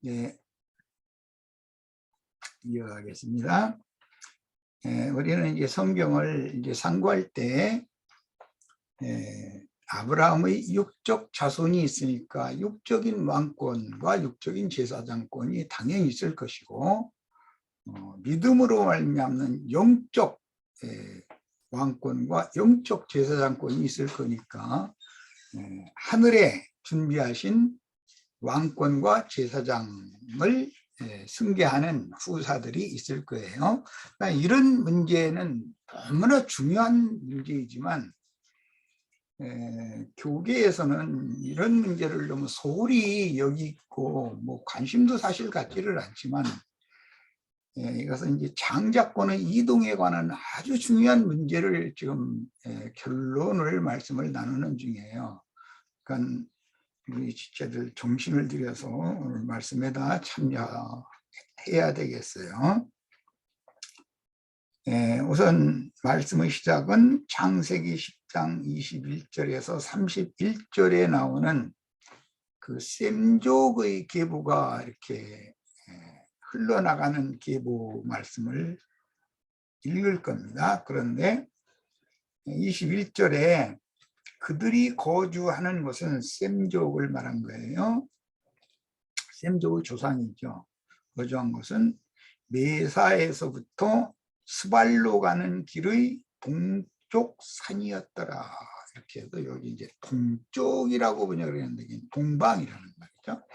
예, 이어가겠습니다. 우리는 이제 성경을 이제 상고할 때 아브라함의 육적 자손이 있으니까 육적인 왕권과 육적인 제사장권이 당연히 있을 것이고, 믿음으로 말미암는 영적 왕권과 영적 제사장권이 있을 거니까 하늘에 준비하신 왕권과 제사장을 승계하는 후사들이 있을 거예요. 그러니까 이런 문제는 너무나 중요한 문제이지만 교계에서는 이런 문제를 너무 소홀히 여기고 뭐 관심도 사실 갖지를 않지만 이것은 이제 장자권의 이동에 관한 아주 중요한 문제를 지금 결론을 말씀을 나누는 중이에요. 그러니까 우리 지체들 정신을 들여서 오늘 말씀에다 참여해야 되겠어요. 우선 말씀의 시작은 창세기 10장 21절에서 31절에 나오는 그 셈족의 계보가 이렇게 흘러나가는 계보 말씀을 읽을 겁니다. 그런데 21절에 그들이 거주하는 곳은 셈족을 말한 거예요. 셈족의 조상이죠. 거주한 곳은 메사에서부터 스발로 가는 길의 동쪽 산이었더라. 이렇게 해서 여기 이제 동쪽이라고 번역을 했는데 동방이라는 말이죠.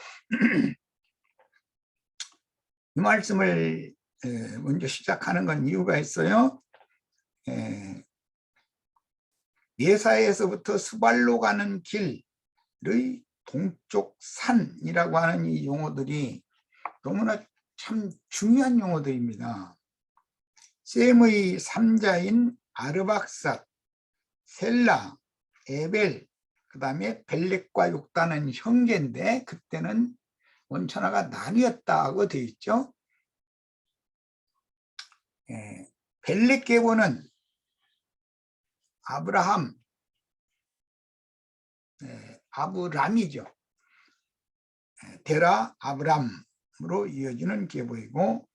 이 말씀을 먼저 시작하는 건 이유가 있어요. 메사에서부터 스발로 가는 길의 동쪽 산이라고 하는 이 용어들이 너무나 참 중요한 용어들입니다. 셈의 3자인 아르박삿, 셀라, 에벨, 그 다음에 벨렉과 욕단은 형제인데 그때는 원천하가 나뉘었다고 되어 있죠. 벨렉 계보는 아브라함, 아브람이죠. 데라 아브람으로 이어지는 계보이고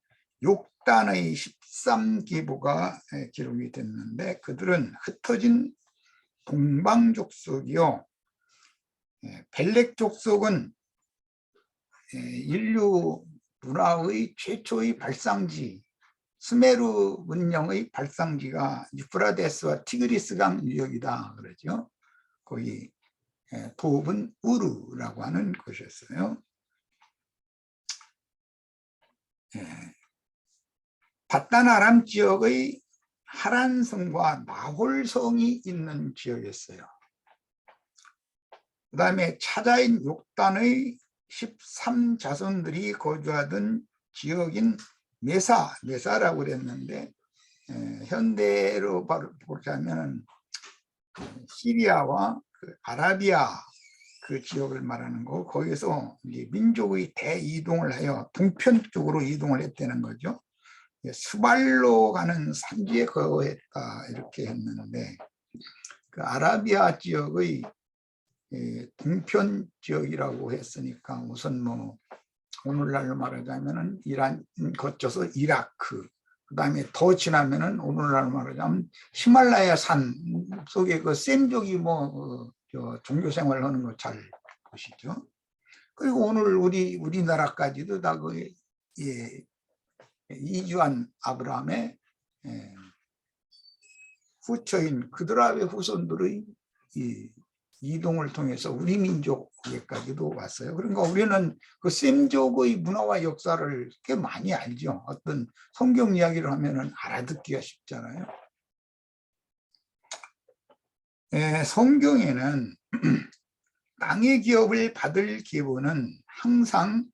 욕단의 13계보가 기록이 됐는데 그들은 흩어진 동방족속이요. 벨렉 족속은 인류 문화의 최초의 발상지, 스메르 문명의 발상지가 유프라데스와 티그리스강 유역이다 그러죠. 거기 도읍은 우르라고 하는 곳이었어요. 바단 아람 지역의 하란성과 나홀성이 있는 지역이었어요. 그 다음에 차자인 욕단의 13자손들이 거주하던 지역인 메사라고 그랬는데 현대로 보자면 시리아와 아라비아 그 지역을 말하는 거고 거기서 이제 민족의 대이동을 하여 동편 쪽으로 이동을 했다는 거죠. 스발로 가는 산지에 거했다 이렇게 했는데 그 아라비아 지역의 동편 지역이라고 했으니까 우선 뭐 오늘날로 말하자면은 이란 거쳐서 이라크, 그 다음에 더 지나면은 오늘날로 말하자면 히말라야 산 속에 그 셈족이 뭐 종교 생활을 하는 거 잘 보시죠. 그리고 오늘 우리나라까지도 다 그 이주한 아브라함의 후처인 그드라의 후손들의 이동을 통해서 우리 민족에까지도 왔어요. 그러니까 우리는 그 셈족의 문화와 역사를 꽤 많이 알죠. 어떤 성경 이야기를 하면은 알아듣기가 쉽잖아요. 성경에는 땅의 기업을 받을 계보는 항상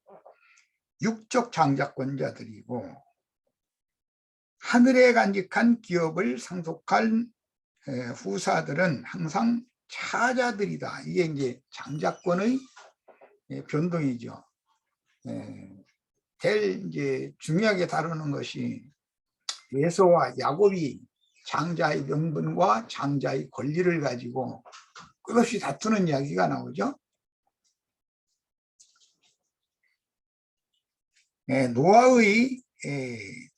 육적 장자권자들이고 하늘에 간직한 기업을 상속할 후사들은 항상 차자들이다. 이게 이제 장자권의 변동이죠. 제일 이제 중요하게 다루는 것이 에서와 야곱이 장자의 명분과 장자의 권리를 가지고 끝없이 다투는 이야기가 나오죠. 노아의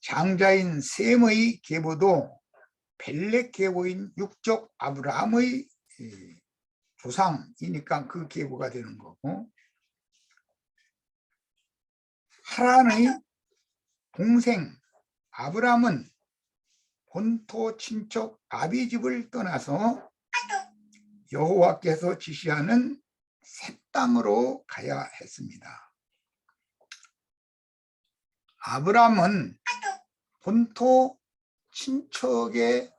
장자인 셈의 계보도 벨렉 계보인 육족 아브라함의 조상이니까 그 계보가 되는 거고, 하란의 동생 아브라함은 본토 친척 아비집을 떠나서 여호와께서 지시하는 새 땅으로 가야 했습니다. 아브라함은 본토 친척의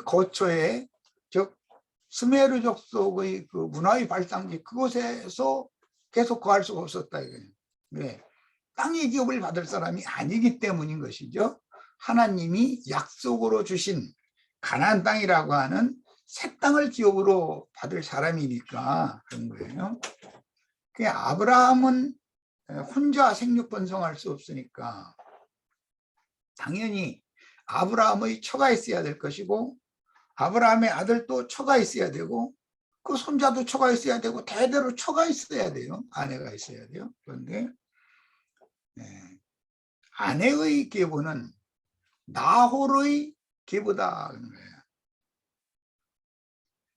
거처에, 즉 스메르 족속의 그 문화의 발상지 그곳에서 계속 거할 수가 없었다 이거예요. 왜? 땅의 기업을 받을 사람이 아니기 때문인 것이죠. 하나님이 약속으로 주신 가나안 땅이라고 하는 새 땅을 기업으로 받을 사람이니까 그런 거예요. 아브라함은 혼자 생육 번성할 수 없으니까 당연히 아브라함의 처가 있어야 될 것이고, 아브라함의 아들도 처가 있어야 되고, 그 손자도 처가 있어야 되고, 대대로 처가 있어야 돼요. 아내가 있어야 돼요. 그런데 아내의 계보는 나홀의 계보다 그런 거예요.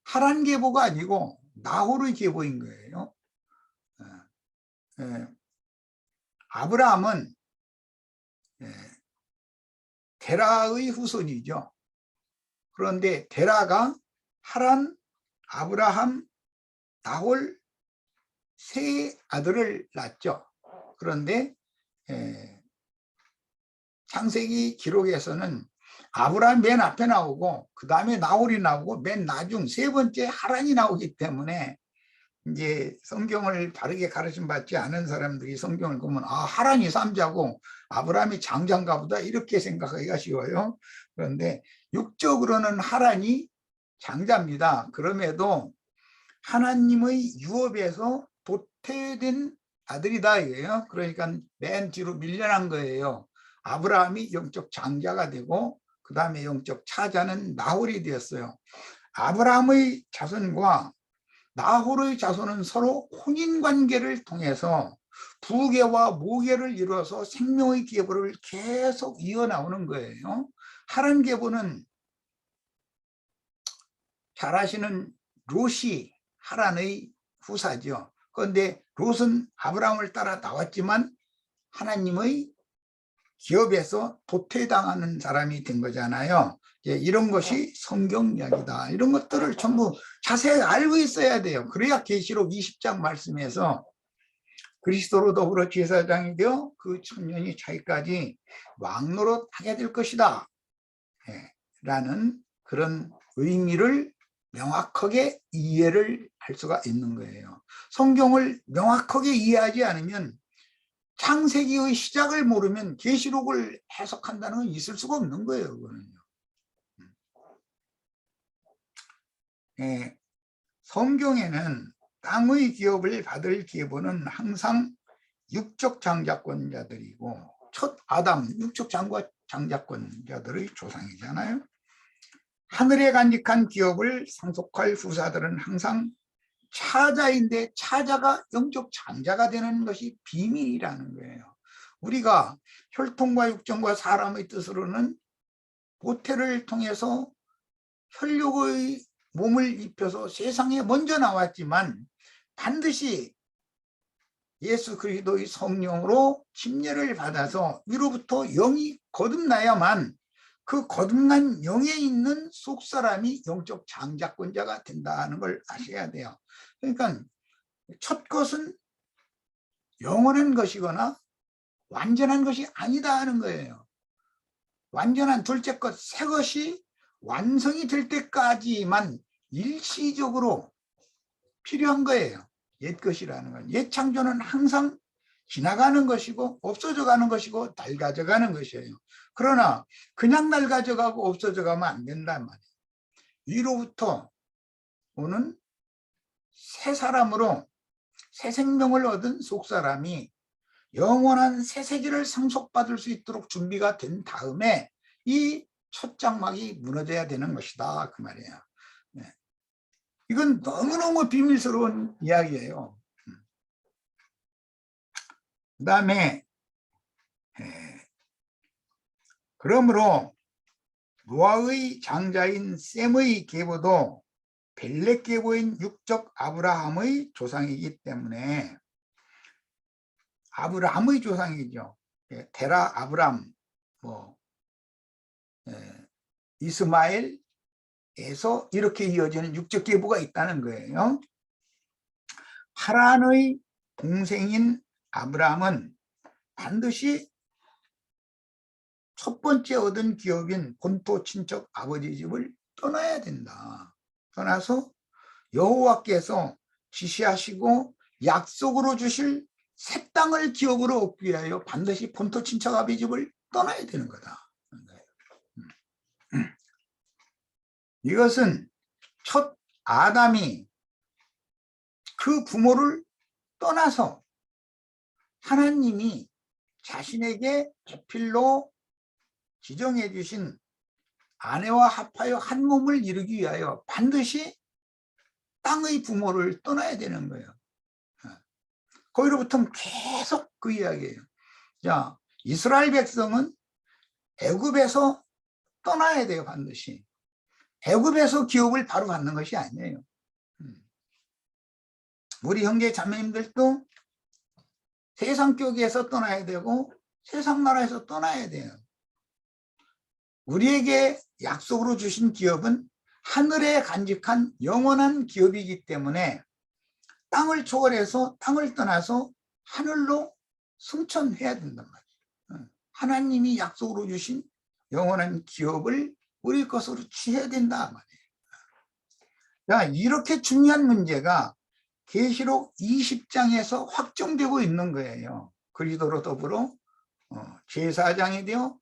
하란 계보가 아니고 나홀의 계보인 거예요. 아브라함은 데라의 후손이죠. 그런데 데라가 하란, 아브라함, 나홀 세 아들을 낳죠. 그런데 창세기 기록에서는 아브라함 맨 앞에 나오고, 그 다음에 나홀이 나오고, 맨 나중 세 번째 하란이 나오기 때문에 이제 성경을 바르게 가르침 받지 않은 사람들이 성경을 보면 하란이 삼자고 아브라함이 장자인가 보다 이렇게 생각하기가 쉬워요. 그런데 육적으로는 하란이 장자입니다. 그럼에도 하나님의 유업에서 도태된 아들이다 이거예요. 그러니까 맨 뒤로 밀려난 거예요. 아브라함이 영적 장자가 되고 그 다음에 영적 차자는 나홀이 되었어요. 아브라함의 자손과 나홀의 자손은 서로 혼인관계를 통해서 부계와 모계를 이루어서 생명의 계보를 계속 이어나오는 거예요. 하란 계보는 잘 아시는 롯이 하란의 후사죠. 그런데 롯은 아브라함을 따라 나왔지만 하나님의 기업에서 도태당하는 사람이 된 거잖아요. 이런 것이 성경 이야기다. 이런 것들을 전부 자세히 알고 있어야 돼요. 그래야 계시록 20장 말씀에서 그리스도로 더불어 제사장이 되어 그 천년이 차기까지 왕노릇 하게 될 것이다 라는 그런 의미를 명확하게 이해를 할 수가 있는 거예요. 성경을 명확하게 이해하지 않으면, 창세기의 시작을 모르면 계시록을 해석한다는 건 있을 수가 없는 거예요. 그거는요. 성경에는 땅의 기업을 받을 계보는 항상 육적 장자권자들이고, 첫 아담 육적 장자권자들의 조상이잖아요. 하늘에 간직한 기업을 상속할 후사들은 항상 차자인데, 차자가 영적 장자가 되는 것이 비밀이라는 거예요. 우리가 혈통과 육정과 사람의 뜻으로는 모태를 통해서 혈육의 몸을 입혀서 세상에 먼저 나왔지만, 반드시 예수 그리스도의 성령으로 침례를 받아서 위로부터 영이 거듭나야만 그 거듭난 영에 있는 속사람이 영적 장자권자가 된다는 걸 아셔야 돼요. 그러니까 첫 것은 영원한 것이거나 완전한 것이 아니다 하는 거예요. 완전한 둘째 것, 새 것이 완성이 될 때까지만 일시적으로 필요한 거예요. 옛 것이라는 건. 옛 창조는 항상 지나가는 것이고 없어져 가는 것이고 낡아져 가는 것이에요. 그러나 그냥 낡아져 가고 없어져 가면 안 된단 말이에요. 위로부터 오는 새 사람으로 새 생명을 얻은 속사람이 영원한 새 세계를 상속받을 수 있도록 준비가 된 다음에 이 첫 장막이 무너져야 되는 것이다 그 말이에요. 네. 이건 너무너무 비밀스러운 이야기예요. 그 다음에 그러므로 노아의 장자인 셈의 계보도 벨렉 계보인 육적 아브라함의 조상이기 때문에 아브라함의 조상이죠. 테라, 아브람, 뭐 이스마엘에서 이렇게 이어지는 육적 계보가 있다는 거예요. 하란의 동생인 아브라함은 반드시 첫 번째 얻은 기업인 본토 친척 아버지 집을 떠나야 된다. 떠나서 여호와께서 지시하시고 약속으로 주실 새 땅을 기업으로 얻기 위하여 반드시 본토 친척 아버지 집을 떠나야 되는 거다. 이것은 첫 아담이 그 부모를 떠나서 하나님이 자신에게 배필로 지정해 주신 아내와 합하여 한 몸을 이루기 위하여 반드시 땅의 부모를 떠나야 되는 거예요. 거기로부터 계속 그 이야기예요. 자, 이스라엘 백성은 애굽에서 떠나야 돼요. 반드시. 애굽에서 기업을 바로 받는 것이 아니에요. 우리 형제 자매님들도 세상 교계에서 떠나야 되고 세상 나라에서 떠나야 돼요. 우리에게 약속으로 주신 기업은 하늘에 간직한 영원한 기업이기 때문에 땅을 초월해서 땅을 떠나서 하늘로 승천해야 된단 말이에요. 하나님이 약속으로 주신 영원한 기업을 우리 것으로 취해야 된다 말이에요. 자, 이렇게 중요한 문제가 계시록 20장에서 확정되고 있는 거예요. 그리스도로 더불어 제사장이 되어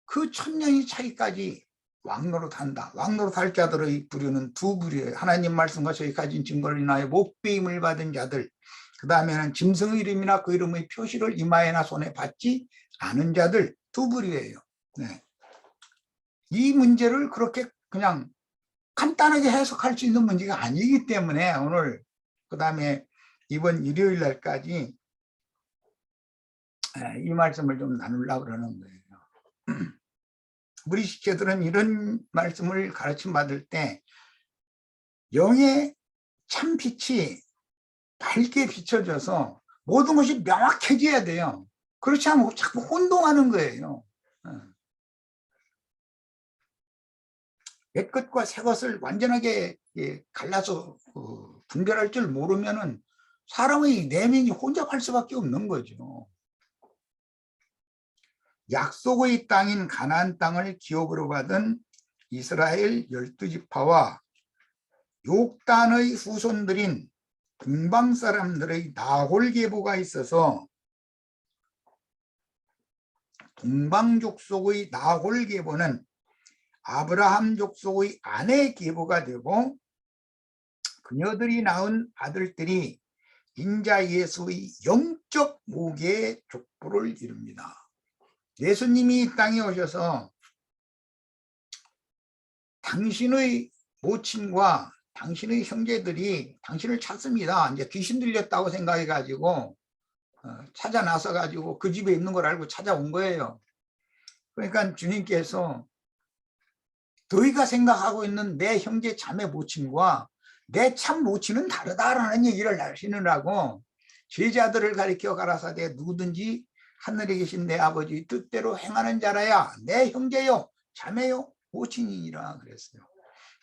그 1000년이 차기까지 왕노릇한다. 왕노릇할 자들의 부류는 두 부류예요. 하나님 말씀과 저희 가진 증거를 인하여 목배임을 받은 자들, 그 다음에는 짐승의 이름이나 그 이름의 표시를 이마에나 손에 받지 않은 자들, 두 부류예요. 네. 이 문제를 그렇게 그냥 간단하게 해석할 수 있는 문제가 아니기 때문에 오늘 그 다음에 이번 일요일 날까지 이 말씀을 좀 나누려고 그러는 거예요. 우리 식구들은 이런 말씀을 가르침 받을 때 영의 참빛이 밝게 비춰져서 모든 것이 명확해져야 돼요. 그렇지 않으면 자꾸 혼동하는 거예요. 옛 것과 새 것을 완전하게 갈라서 분별할 줄 모르면은 사람의 내면이 혼잡할 수밖에 없는 거죠. 약속의 땅인 가나안 땅을 기업으로 받은 이스라엘 12지파와 욕단의 후손들인 동방 사람들의 나홀 계보가 있어서 동방 족속의 나홀 계보는 아브라함 족속의 아내 계보가 되고 그녀들이 낳은 아들들이 인자 예수의 영적 모계의 족보를 이룹니다. 예수님이 이 땅에 오셔서 당신의 모친과 당신의 형제들이 당신을 찾습니다. 이제 귀신 들렸다고 생각해 가지고 찾아 나서 가지고 그 집에 있는 걸 알고 찾아온 거예요. 그러니까 주님께서 너희가 생각하고 있는 내 형제 자매 모친과 내 참 모친은 다르다라는 얘기를 하시느라고 제자들을 가리켜 가라사대 누구든지 하늘에 계신 내 아버지 뜻대로 행하는 자라야 내 형제요 자매요 모친이니라 그랬어요.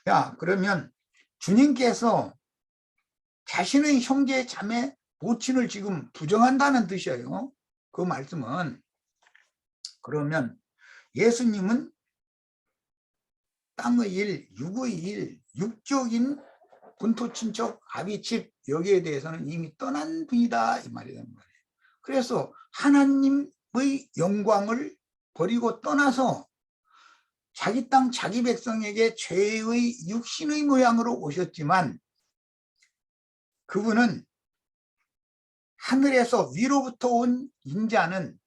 야, 그러면 주님께서 자신의 형제 자매 모친을 지금 부정한다는 뜻이에요. 그 말씀은. 그러면 예수님은 땅의 일, 육의 일, 육적인 본토 친척 아비집 여기에 대해서는 이미 떠난 분이다 이 말이란 말이에요. 그래서 하나님의 영광을 버리고 떠나서 자기 땅 자기 백성에게 죄의 육신의 모양으로 오셨지만 그분은 하늘에서 위로부터 온 인자는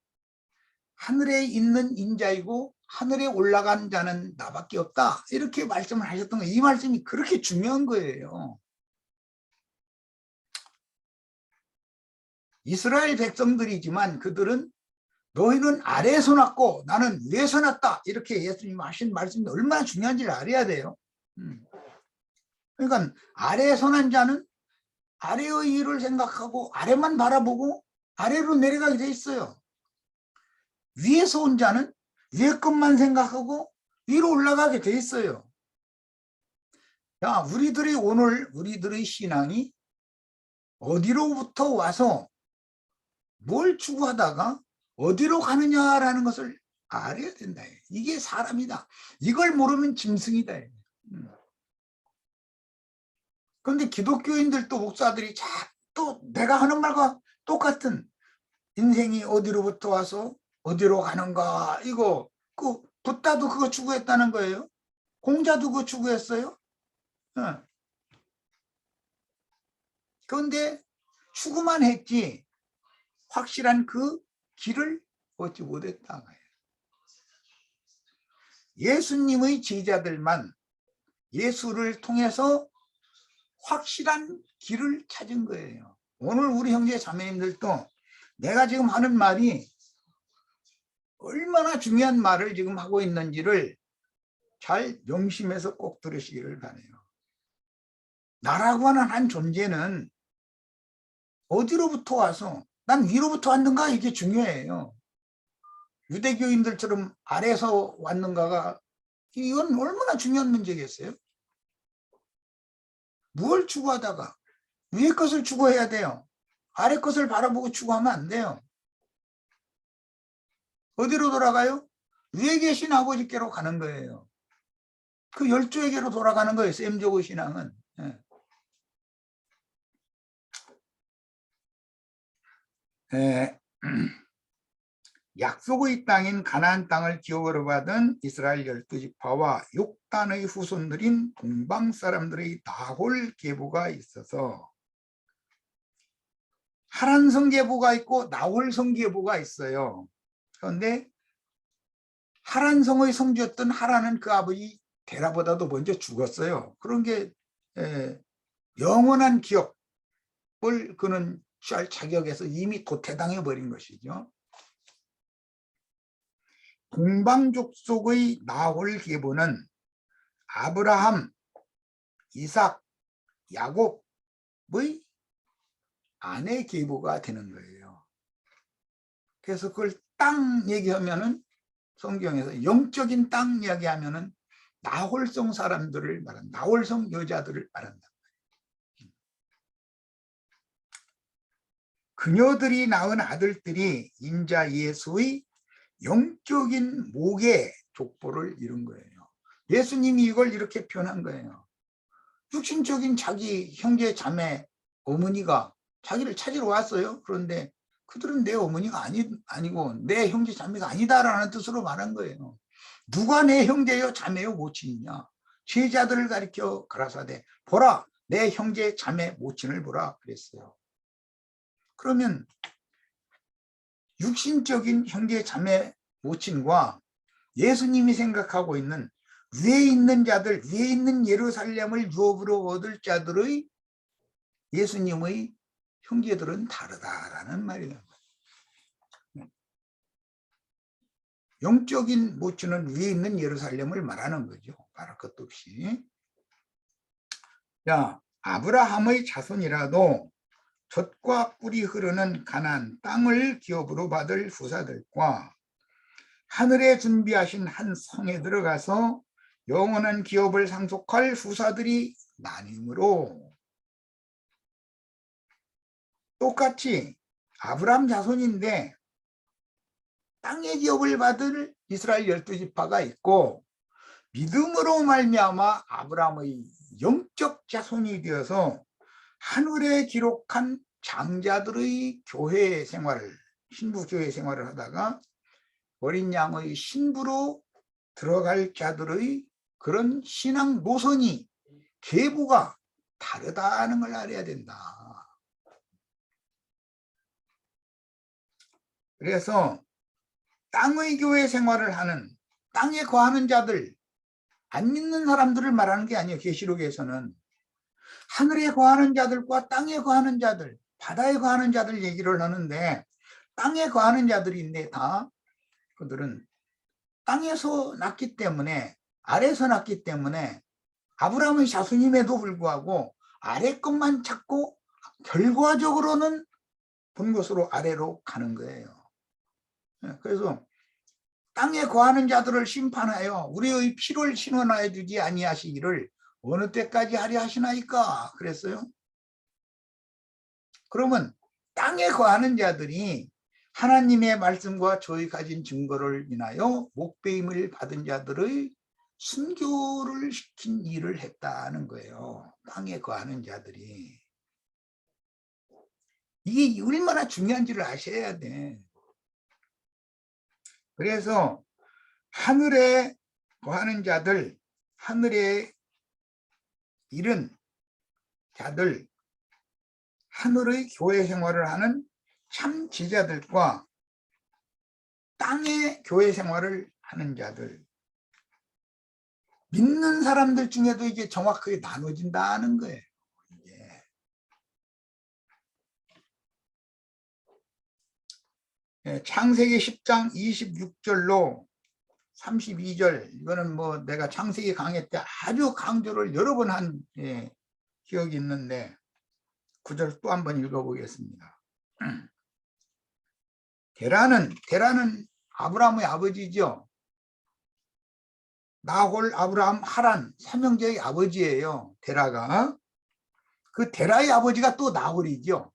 하늘에 있는 인자이고 하늘에 올라간 자는 나밖에 없다 이렇게 말씀을 하셨던 거예요. 이 말씀이 그렇게 중요한 거예요. 이스라엘 백성들이지만 그들은 너희는 아래에서 났고 나는 위에서 났다. 이렇게 예수님 하신 말씀이 얼마나 중요한지를 알아야 돼요. 그러니까 아래에서 난 자는 아래의 일을 생각하고 아래만 바라보고 아래로 내려가게 돼 있어요. 위에서 온 자는 위에 것만 생각하고 위로 올라가게 돼 있어요. 야, 우리들의 신앙이 어디로부터 와서 뭘 추구하다가 어디로 가느냐라는 것을 알아야 된다. 이게 사람이다. 이걸 모르면 짐승이다. 그런데 기독교인들도 목사들이 또 내가 하는 말과 똑같은 인생이 어디로부터 와서 어디로 가는가 이거 붓다도 그거 추구했다는 거예요. 공자도 그거 추구했어요. 그런데 추구만 했지 확실한 그 길을 얻지 못했다. 예수님의 제자들만 예수를 통해서 확실한 길을 찾은 거예요. 오늘 우리 형제 자매님들도 내가 지금 하는 말이 얼마나 중요한 말을 지금 하고 있는지를 잘 명심해서 꼭 들으시기를 바라요. 나라고 하는 한 존재는 어디로부터 와서 난 위로부터 왔는가 이게 중요해요. 유대교인들처럼 아래에서 왔는가가 이건 얼마나 중요한 문제겠어요? 무엇을 추구하다가 위에 것을 추구해야 돼요. 아래 것을 바라보고 추구하면 안 돼요. 어디로 돌아가요? 위에 계신 아버지께로 가는 거예요. 그 열조에게로 돌아가는 거예요. 셈족의 신앙은. 약속의 땅인 가나안 땅을 기업으로 받은 이스라엘 12지파와 6단의 후손들인 동방 사람들의 나홀 계보가 있어서 하란성 계보가 있고 나홀성 계보가 있어요. 그런데 하란성의 성주였던 하란은 그 아버지 데라보다도 먼저 죽었어요. 그런 게 영원한 기업을 그는 취할 자격에서 이미 도태당해 버린 것이죠. 동방족속의 나홀 계보는 아브라함, 이삭, 야곱의 아내 계보가 되는 거예요. 그래서 그걸 땅 얘기하면은 성경에서 영적인 땅 이야기하면은 나홀성 사람들을 말한다. 나홀성 여자들을 말한다. 그녀들이 낳은 아들들이 인자 예수의 영적인 목의 족보를 이룬 거예요. 예수님이 이걸 이렇게 표현한 거예요. 육신적인 자기 형제 자매 어머니가 자기를 찾으러 왔어요. 그런데 그들은 내 어머니가 아니고 내 형제 자매가 아니다라는 뜻으로 말한 거예요. 누가 내 형제요 자매요 모친이냐. 제자들을 가리켜 가라사대 보라 내 형제 자매 모친을 보라 그랬어요. 그러면 육신적인 형제 자매 모친과 예수님이 생각하고 있는 위에 있는 자들, 위에 있는 예루살렘을 유업으로 얻을 자들의 예수님의 형제들은 다르다라는 말이에요. 영적인 모친은 위에 있는 예루살렘을 말하는 거죠. 말할 것도 없이. 야, 아브라함의 자손이라도 젖과 꿀이 흐르는 가나안 땅을 기업으로 받을 후사들과 하늘에 준비하신 한 성에 들어가서 영원한 기업을 상속할 후사들이 나뉘므로 똑같이 아브라함 자손인데 땅의 기업을 받을 이스라엘 12지파가 있고 믿음으로 말미암아 아브라함의 영적 자손이 되어서 하늘에 기록한 장자들의 교회 생활을 신부 교회 생활을 하다가 어린 양의 신부로 들어갈 자들의 그런 신앙 노선이 계보가 다르다는 걸 알아야 된다. 그래서 땅의 교회 생활을 하는 땅에 거하는 자들 안 믿는 사람들을 말하는 게 아니에요. 계시록에서는 하늘에 거하는 자들과 땅에 거하는 자들 바다에 거하는 자들 얘기를 하는데 땅에 거하는 자들인데 다 그들은 땅에서 났기 때문에 아래에서 났기 때문에 아브라함의 자손임에도 불구하고 아래 것만 찾고 결과적으로는 본 곳으로 아래로 가는 거예요. 그래서 땅에 거하는 자들을 심판하여 우리의 피를 신원하여 주지 아니하시기를 어느 때까지 하려 하시나이까 그랬어요. 그러면 땅에 거하는 자들이 하나님의 말씀과 저희 가진 증거를 인하여 목배임을 받은 자들의 순교를 시킨 일을 했다는 거예요. 땅에 거하는 자들이. 이게 얼마나 중요한지를 아셔야 돼. 그래서 하늘에 거하는 자들, 하늘에 이른 자들, 하늘의 교회 생활을 하는 참 제자들과 땅의 교회 생활을 하는 자들, 믿는 사람들 중에도 이게 정확하게 나눠진다는 거예요. 창세기 10장 26절로 32절, 이거는 뭐 내가 창세기 강의 때 아주 강조를 여러 번 한 기억이 있는데 9절 또 한번 읽어보겠습니다. 데라는 아브라함의 아버지죠. 나홀, 아브라함, 하란 삼형제의 아버지예요. 데라가. 그 데라의 아버지가 또 나홀이죠.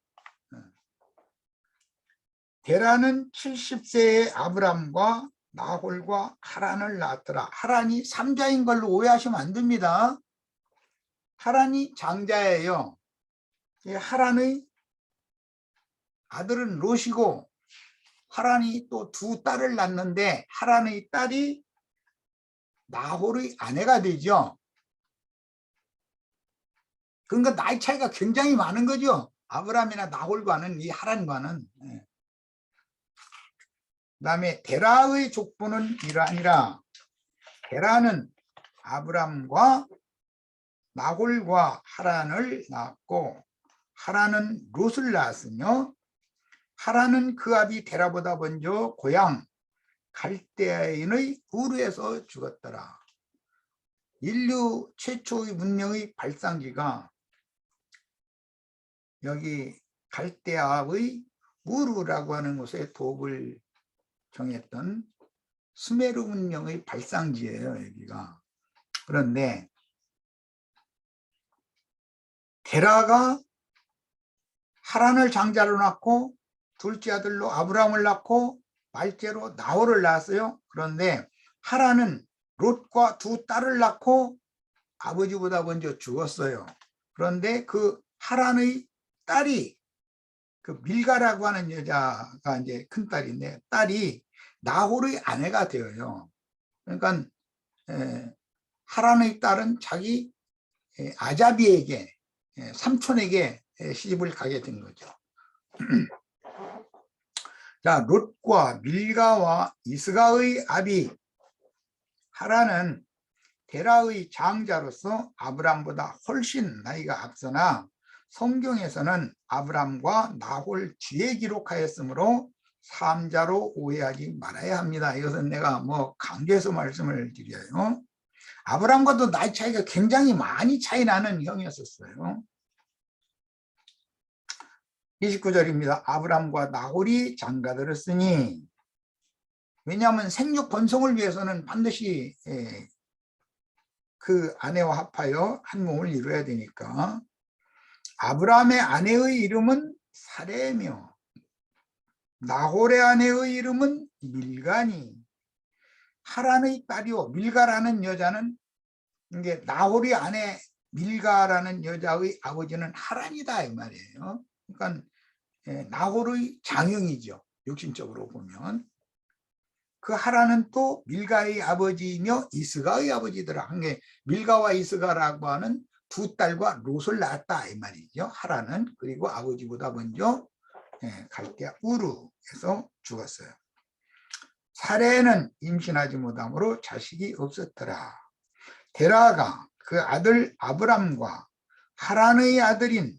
데라는 70세의 아브라함과 나홀과 하란을 낳았더라. 하란이 삼자인 걸로 오해하시면 안 됩니다. 하란이 장자예요. 하란의 아들은 롯이고 하란이 또 두 딸을 낳는데 하란의 딸이 나홀의 아내가 되죠. 그러니까 나이 차이가 굉장히 많은 거죠. 아브라함이나 나홀과는, 이 하란과는. 그 다음에 데라의 족보는 이러하니라. 데라는 아브람과 나홀과 하란을 낳았고 하란은 롯을 낳았으며 하란은 그 아비 데라보다 먼저 고향 갈대아인의 우르에서 죽었더라. 인류 최초의 문명의 발상지가 여기 갈대아의 우르라고 하는 곳에 도읍을 정했던 수메르 문명의 발상지예요, 여기가. 그런데 데라가 하란을 장자로 낳고 둘째 아들로 아브라함을 낳고 말째로 나홀을 낳았어요. 그런데 하란은 롯과 두 딸을 낳고 아버지보다 먼저 죽었어요. 그런데 그 하란의 딸이 그 밀가라고 하는 여자가 이제 큰 딸인데 딸이 나홀의 아내가 되어요. 그러니까 하란의 딸은 자기 아자비에게 삼촌에게 시집을 가게 된 거죠. 자, 롯과 밀가와 이스가의 아비 하란은 데라의 장자로서 아브람보다 훨씬 나이가 앞서나 성경에서는 아브람과 나홀 뒤에 기록하였으므로 삼자로 오해하지 말아야 합니다. 이것은 내가 뭐 강조해서 말씀을 드려요. 아브람과도 나이 차이가 굉장히 많이 차이 나는 형이었었어요. 29절입니다. 아브람과 나홀이 장가들었으니, 왜냐하면 생육 번성을 위해서는 반드시 그 아내와 합하여 한 몸을 이루어야 되니까. 아브라함의 아내의 이름은 사레며 나홀의 아내의 이름은 밀가니, 하란의 딸이요 밀가라는 여자는, 이게 나홀의 아내 밀가라는 여자의 아버지는 하란이다 이 말이에요. 그러니까 나홀의 장형이죠. 육신적으로 보면. 그 하란은 또 밀가의 아버지이며 이스가의 아버지더라. 한게 밀가와 이스가라고 하는 두 딸과 롯을 낳았다 이 말이죠. 하란은. 그리고 아버지보다 먼저 갈대아 우르에서 죽었어요. 사레는 임신하지 못함으로 자식이 없었더라. 데라가 그 아들 아브람과 하란의 아들인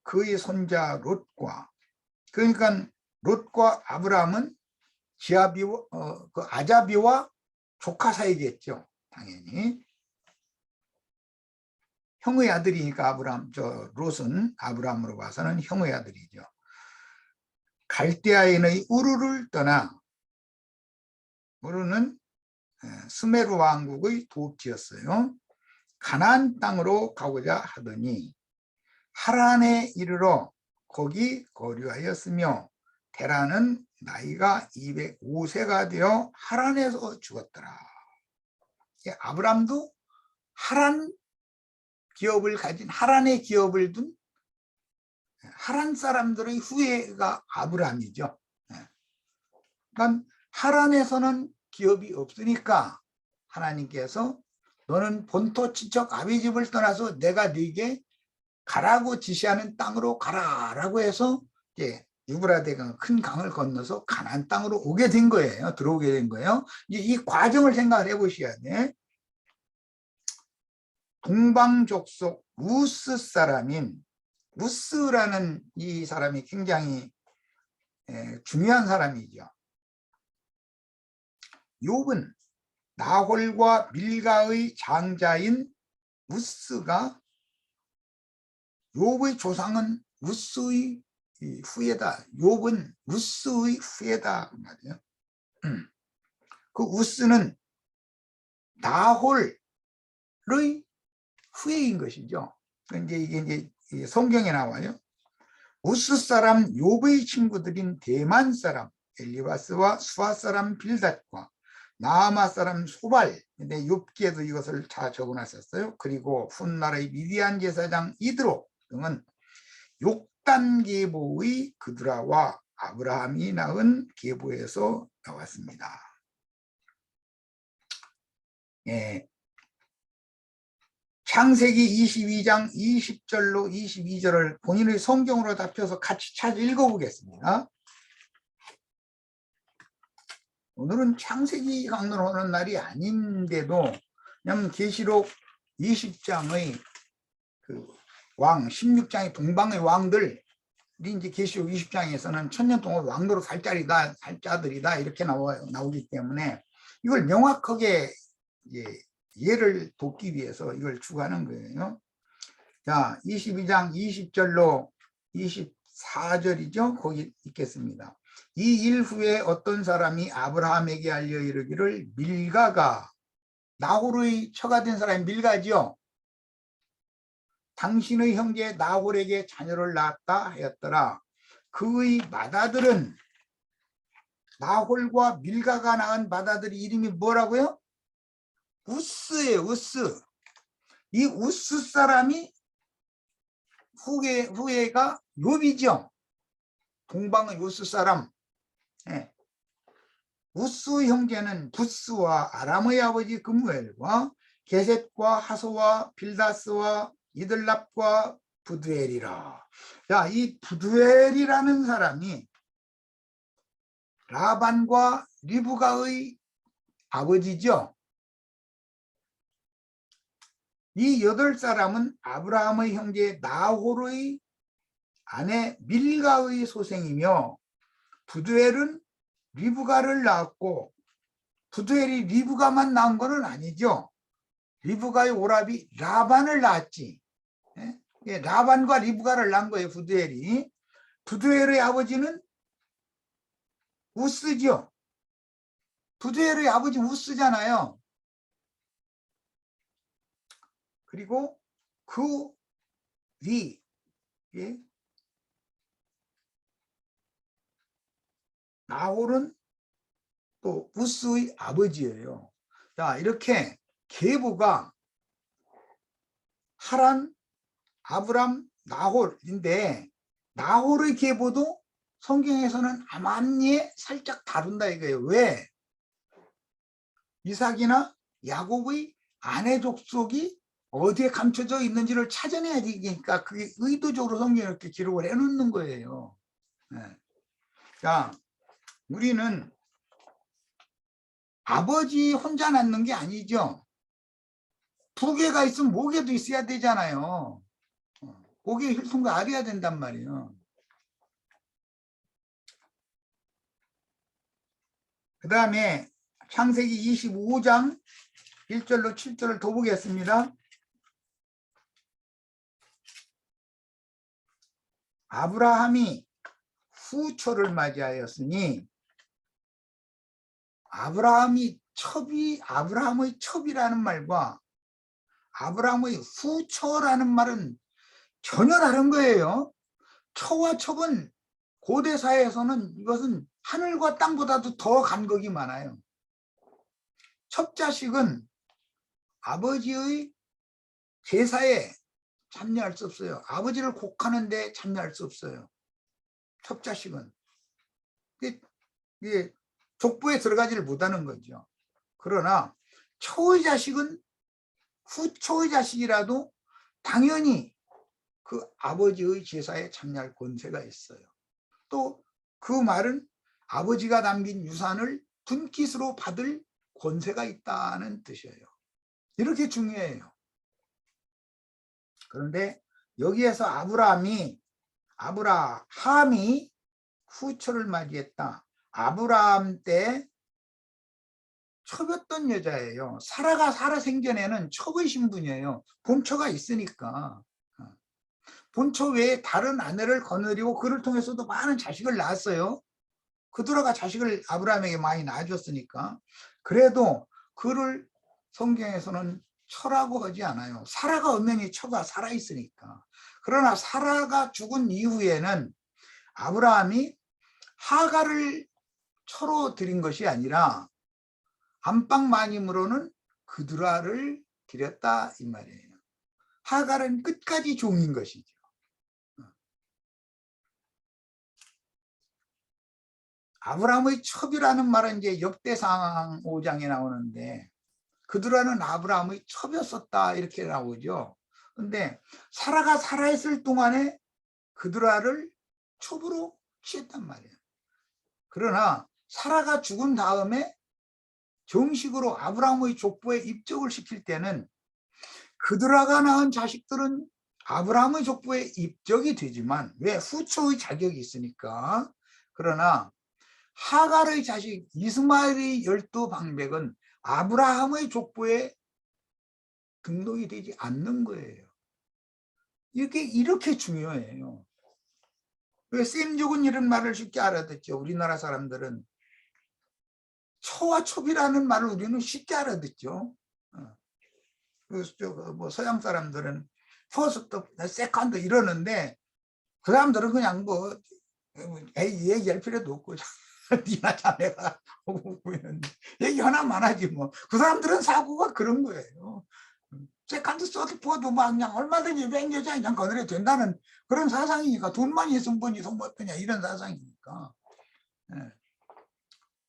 그의 손자 롯과, 그러니까 롯과 아브라함은 그 아자비와 조카 사이겠죠. 당연히 형의 아들이니까 아브라함, 롯은 아브라함으로 봐서는 형의 아들이죠. 갈대아인의 우르를 떠나, 우르는 스메르 왕국의 도읍지였어요. 가나안 땅으로 가고자 하더니 하란에 이르러 거기 거류하였으며 데라는 나이가 205세가 되어 하란에서 죽었더라. 아브람도 하란 기업을 가진, 하란의 기업을 둔 하란 사람들의 후예가 아브람이죠. 그러니까 하란에서는 기업이 없으니까 하나님께서 너는 본토 친척 아비 집을 떠나서 내가 네게 가라고 지시하는 땅으로 가라라고 해서 유브라데강 큰 강을 건너서 가나안 땅으로 오게 된 거예요. 들어오게 된 거예요. 이 과정을 생각을 해보셔야 돼. 동방족속 우스 사람인, 우스라는 이 사람이 굉장히 중요한 사람이죠. 욥은 나홀과 밀가의 장자인 우스가, 욥의 조상은 우스의 후예다. 욥은 우스의 후예다 말이에요. 그 우스는 나홀의 후예인 것이죠. 이게 이제 성경에 나와요. 우스 사람 욥의 친구들인 대만 사람 엘리바스와 수아 사람 빌닷과 나아마 사람 소발, 근데 욥기에도 이것을 다 적어놨었어요. 그리고 훗날의 미디안 제사장 이드로 등은 욕단 계보의 그드라와 아브라함이 낳은 계보에서 나왔습니다. 창세기 22장 20절로 22절을 본인의 성경으로 답해서 같이 찾아 읽어보겠습니다. 오늘은 창세기 강론하는 날이 아닌데도, 왜냐하면 계시록 20장의 그 왕, 16장의 동방의 왕들이 이제 계시록 20장에서는 천년 동안 왕노로 살 자들이다 이렇게 나오기 때문에 이걸 명확하게 이제 예를 돕기 위해서 이걸 추구하는 거예요. 자, 22장 20절로 24절이죠. 거기 있겠습니다. 이 일 후에 어떤 사람이 아브라함에게 알려 이르기를 밀가가, 나홀의 처가 된 사람이 밀가지요. 당신의 형제 나홀에게 자녀를 낳았다 하였더라. 그의 맏아들은, 나홀과 밀가가 낳은 맏아들의 이름이 뭐라고요? 우스예요. 우스. 이 우스 사람이 후예가 욥이죠. 동방의 우스 사람. 우스 형제는 부스와 아람의 아버지 금무엘과 게셋과 하소와 빌다스와 이들랍과 부두엘이라. 자, 이 부두엘이라는 사람이 라반과 리브가의 아버지죠. 이 8사람은 아브라함의 형제 나홀의 아내 밀가의 소생이며, 부두엘은 리브가를 낳았고, 부두엘이 리브가만 낳은 것은 아니죠. 리브가의 오라비 라반을 낳았지. 라반과 리브가를 낳은 거예요. 부두엘이. 부두엘의 아버지는 우스죠. 부두엘의 아버지 우스잖아요. 그리고 그 위, 나홀은 또 우스의 아버지예요. 자, 이렇게 계보가 하란, 아브람, 나홀인데, 나홀의 계보도 성경에서는 아만리에 살짝 다룬다 이거예요. 왜? 이삭이나 야곱의 아내 족속이 어디에 감춰져 있는지를 찾아내야 되니까 그게 의도적으로 성경에 이렇게 기록을 해놓는 거예요. 자, 우리는 아버지 혼자 낳는 게 아니죠. 부계가 있으면 모계도 있어야 되잖아요. 고개 힐통도 알아야 된단 말이에요. 그 다음에 창세기 25장 1절로 7절을 더 보겠습니다. 아브라함이 후초를 맞이하였으니 아브라함의 첩이라는 말과 아브라함의 후초라는 말은 전혀 다른 거예요. 초와 첩은 고대 사회에서는 이것은 하늘과 땅보다도 더 간극이 많아요. 첩자식은 아버지의 제사에 참여할 수 없어요. 아버지를 곡하는데 참여할 수 없어요. 첩자식은. 이게 족보에 들어가지를 못하는 거죠. 그러나 초의 자식은 후초의 자식이라도 당연히 그 아버지의 제사에 참여할 권세가 있어요. 또 그 말은 아버지가 남긴 유산을 분깃으로 받을 권세가 있다는 뜻이에요. 이렇게 중요해요. 그런데 여기에서 아브라함이 후초를 맞이했다. 아브라함 때 첩이었던 여자예요. 사라가 살아 생전에는 첩의 신분이에요. 본처가 있으니까. 본처 외에 다른 아내를 거느리고 그를 통해서도 많은 자식을 낳았어요. 그들아가 자식을 아브라함에게 많이 낳아줬으니까. 그래도 그를 성경에서는 처라고 하지 않아요. 사라가 엄연히 처가 살아있으니까. 그러나 사라가 죽은 이후에는 아브라함이 하가를 처로 드린 것이 아니라 안방 마님으로는 그드라를 드렸다 이 말이에요. 하갈은 끝까지 종인 것이죠. 아브라함의 첩이라는 말은 이제 역대상 5장에 나오는데 그드라는 아브라함의 첩이었었다 이렇게 나오죠. 근데 사라가 살아있을 동안에 그드라를 첩으로 취했단 말이에요. 그러나 사라가 죽은 다음에 정식으로 아브라함의 족보에 입적을 시킬 때는 그드라가 낳은 자식들은 아브라함의 족보에 입적이 되지만 왜 후초의 자격이 있으니까. 그러나 하갈의 자식 이스마엘의 12방백은 아브라함의 족보에 등록이 되지 않는 거예요. 이렇게 중요해요. 왜 셈족은 이런 말을 쉽게 알아듣죠. 우리나라 사람들은 처와 첩이라는 말을 우리는 쉽게 알아듣죠. 뭐 서양 사람들은 퍼스트, 세컨드 이러는데 그 사람들은 그냥 뭐 얘기할 필요도 없고 니나 자네가 얘기 하나만 하지 뭐. 그 사람들은 사고가 그런 거예요. 세컨드, 서드, 포도 막 그냥 얼마든지 맹여자 그냥 거느려 된다는 그런 사상이니까. 돈만 있으면 뭐니 손못드냐 이런 사상이니까.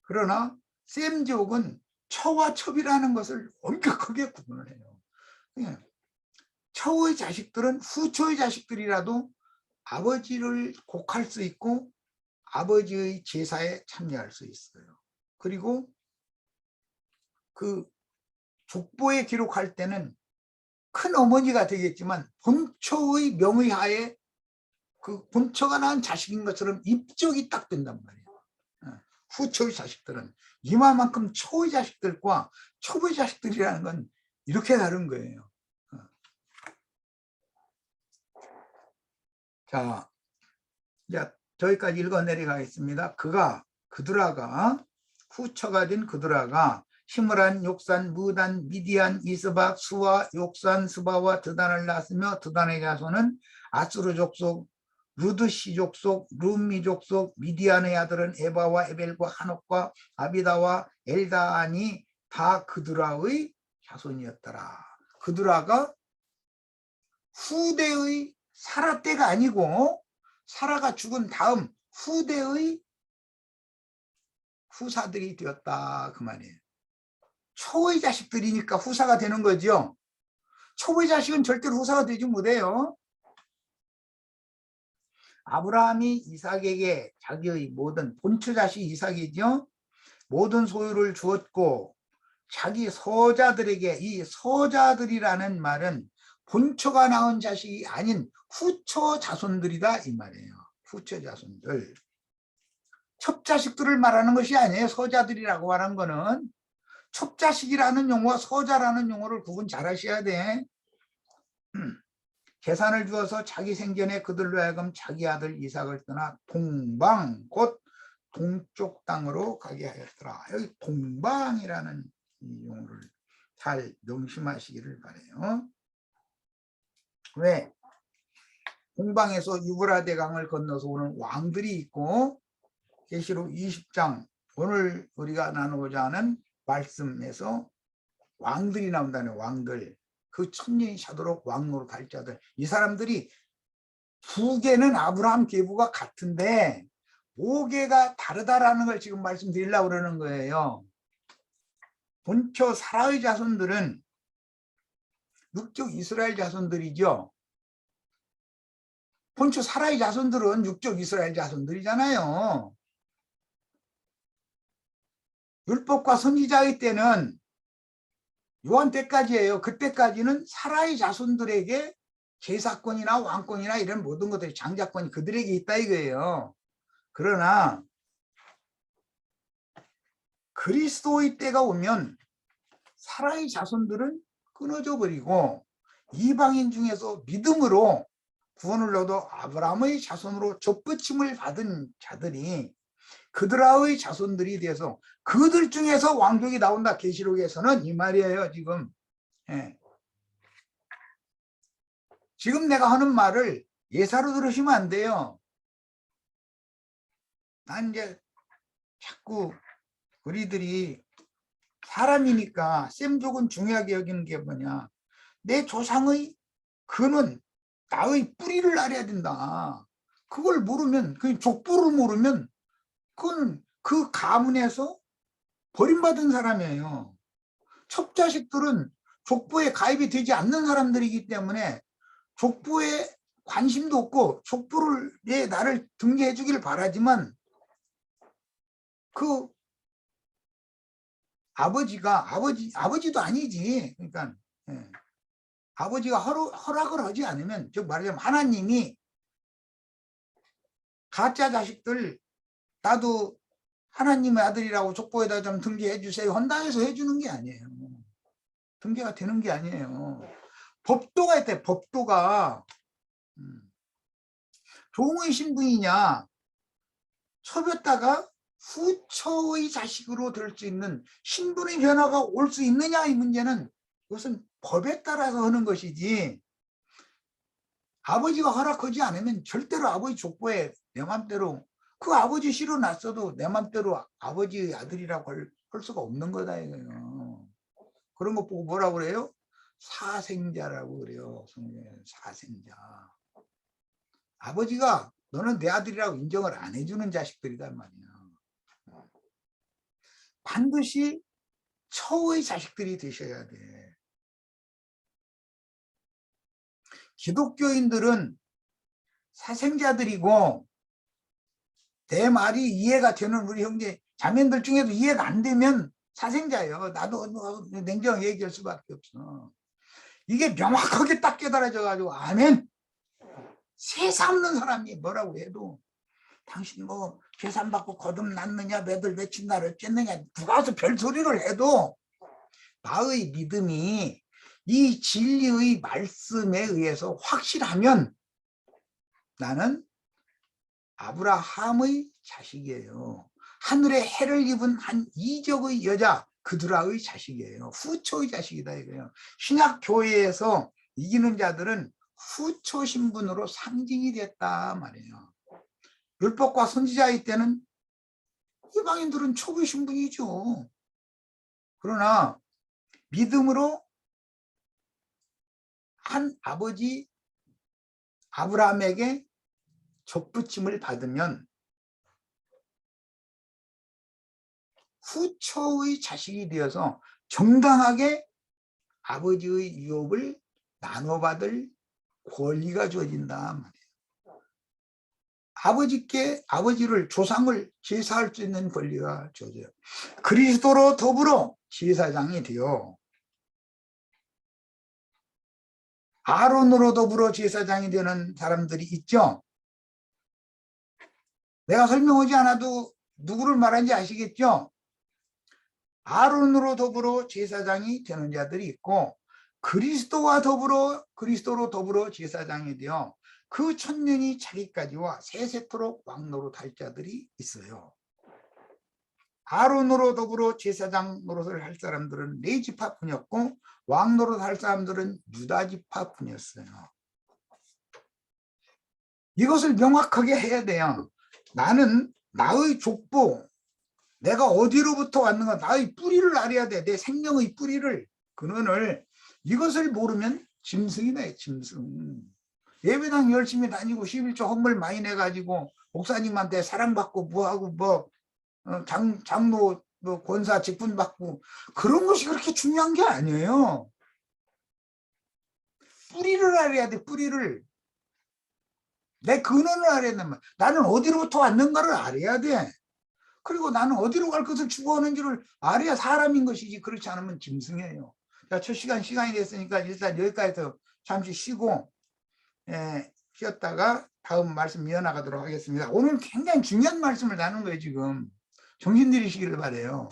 그러나 셈족은 처와 첩이라는 것을 엄격하게 구분을 해요. 처의 자식들은 후초의 자식들이라도 아버지를 곡할 수 있고 아버지의 제사에 참여할 수 있어요. 그리고 그 족보에 기록할 때는 큰 어머니가 되겠지만 본처의 명의 하에 그 본처가 낳은 자식인 것처럼 입적이 딱 된단 말이에요. 후초의 자식들은 이만큼 초의 자식들과 초의 자식들이라는 건 이렇게 다른 거예요. 자, 이제 저기까지 읽어 내려가겠습니다. 그드라가 후처가 된 그드라가 시므란, 욕산, 무단, 미디안, 이스박, 수와, 욕산, 스바와 드단을 낳았으며 드단의 자손은 아수르 족속, 루드시 족속, 룸미 족속, 미디안의 아들은 에바와 에벨과 하녹과 아비다와 엘다안이 다 그드라의 자손이었더라. 그드라가 후대의 사라 때가 아니고 사라가 죽은 다음 후대의 후사들이 되었다 그 말이에요. 초의 자식들이니까 후사가 되는 거죠. 초의 자식은 절대로 후사가 되지 못해요. 아브라함이 이삭에게 자기의 모든 본처 자식 이삭이죠. 모든 소유를 주었고 자기 서자들에게, 이 서자들이라는 말은 본처가 낳은 자식이 아닌 후처 자손들이다 이 말이에요. 후처 자손들. 첩자식들을 말하는 것이 아니에요. 서자들이라고 말한 거는. 첩자식이라는 용어와 서자라는 용어를 구분 잘 하셔야 돼. 계산을 주어서 자기 생전에 그들로 하여금 자기 아들 이삭을 떠나 동방 곧 동쪽 땅으로 가게 하였더라. 여기 동방이라는 이 용어를 잘 명심하시기를 바라요. 왜? 동방에서 유브라데 강을 건너서 오는 왕들이 있고 계시록 20장 오늘 우리가 나누고자 하는 말씀에서 왕들이 나온다는 왕들. 그 천년이 차도록 왕노로 갈 자들. 이 사람들이 두 개는 아브라함 계보가 같은데 5개가 다르다라는 걸 지금 말씀드리려고 그러는 거예요. 본초 사라의 자손들은 육적 이스라엘 자손들이죠. 본초 사라의 자손들은 육적 이스라엘 자손들이잖아요. 율법과 선지자의 때는 요한 때까지예요. 그때까지는 사라의 자손들에게 제사권이나 왕권이나 이런 모든 것들이 장자권이 그들에게 있다 이거예요. 그러나 그리스도의 때가 오면 사라의 자손들은 끊어져 버리고 이방인 중에서 믿음으로 구원을 얻어 아브라함의 자손으로 접붙임을 받은 자들이 그들의 자손들이 돼서 그들 중에서 왕족이 나온다. 계시록에서는 이 말이에요. 지금 지금 내가 하는 말을 예사로 들으시면 안 돼요. 난 이제 자꾸 우리들이 사람이니까 셈족은 중요하게 여기는 게 뭐냐, 내 조상의 근원, 나의 뿌리를 알아야 된다. 그걸 모르면, 그 족보를 모르면 그건 그 가문에서 버림받은 사람이에요. 첩자식들은 족보에 가입이 되지 않는 사람들이기 때문에 족보에 관심도 없고 족보를 나를 등재해 주기를 바라지만 그 아버지도 아니지. 그러니까 아버지가 허락을 하지 않으면, 즉 말하자면 하나님이 가짜 자식들 나도 하나님의 아들이라고 족보에다 좀 등재해 주세요 한다 해서 해주는 게 아니에요. 등재가 되는 게 아니에요. 법도가 있대. 법도가 종의 신분이냐 처였다가 후처의 자식으로 될 수 있는 신분의 변화가 올 수 있느냐 이 문제는 이것은 법에 따라서 하는 것이지 아버지가 허락하지 않으면 절대로 아버지 족보에 내 맘대로 그 아버지 씨로 났어도 내 맘대로 아버지의 아들이라고 할 수가 없는 거다 이거예요. 그런 거 보고 뭐라고 그래요? 사생자라고 그래요. 성경에 사생자. 아버지가 너는 내 아들이라고 인정을 안 해주는 자식들이란 말이야. 반드시 처의 자식들이 되셔야 돼. 기독교인들은 사생자들이고 내 말이 이해가 되는 우리 형제 자매들 중에도 이해가 안 되면 사생자예요. 나도 냉정하게 얘기할 수밖에 없어. 이게 명확하게 딱 깨달아져 가지고 아멘. 세상 없는 사람이 뭐라고 해도 당신 뭐 계산받고 거듭났느냐 매들 외친다 어쨌느냐 누가 와서 별소리를 해도 나의 믿음이 이 진리의 말씀에 의해서 확실하면 나는 아브라함의 자식이에요. 하늘에 해를 입은 한 이적의 여자 그드라의 자식이에요. 후초의 자식이다 이거예요. 신약 교회에서 이기는 자들은 후초 신분으로 상징이 됐다 말이에요. 율법과 선지자의 때는 이방인들은 초기 신분이죠. 그러나 믿음으로 한 아버지 아브라함에게 접붙임을 받으면 후초의 자식이 되어서 정당하게 아버지의 유업을 나눠받을 권리가 주어진다 말이에요. 아버지를 조상을 제사할 수 있는 권리가 주어져요. 그리스도로 더불어 제사장이 되어 아론으로 더불어 제사장이 되는 사람들이 있죠. 내가 설명하지 않아도 누구를 말하는지 아시겠죠? 아론으로 더불어 제사장이 되는 자들이 있고 그리스도로 더불어 제사장이 되어 그 천년이 차기까지와 세세토록 왕노릇할 자들이 있어요. 아론으로 더불어 제사장 노릇을 할 사람들은 레위지파뿐이었고 왕노릇 할 사람들은 유다지파뿐이었어요. 이것을 명확하게 해야 돼요. 나는 나의 족보, 내가 어디로부터 왔는가, 나의 뿌리를 알아야 돼. 내 생명의 뿌리를, 근원을. 이것을 모르면 짐승이다, 짐승. 예배당 열심히 다니고 11조 헌물 많이 내가지고 목사님한테 사랑받고 뭐하고 장로 권사 직분 받고 그런 것이 그렇게 중요한 게 아니에요. 뿌리를 알아야 돼, 뿌리를. 내 근원을 알아야 된단 나는 어디로부터 왔는가를 알아야 돼. 그리고 나는 어디로 갈 것을 추구하는지를 알아야 사람인 것이지, 그렇지 않으면 짐승이에요. 자, 첫 시간이 됐으니까 일단 여기까지서 잠시 쉬고 쉬었다가 다음 말씀 이어나가도록 하겠습니다. 오늘 굉장히 중요한 말씀을 나눈 거예요. 지금 정신 들이시기를 바라요.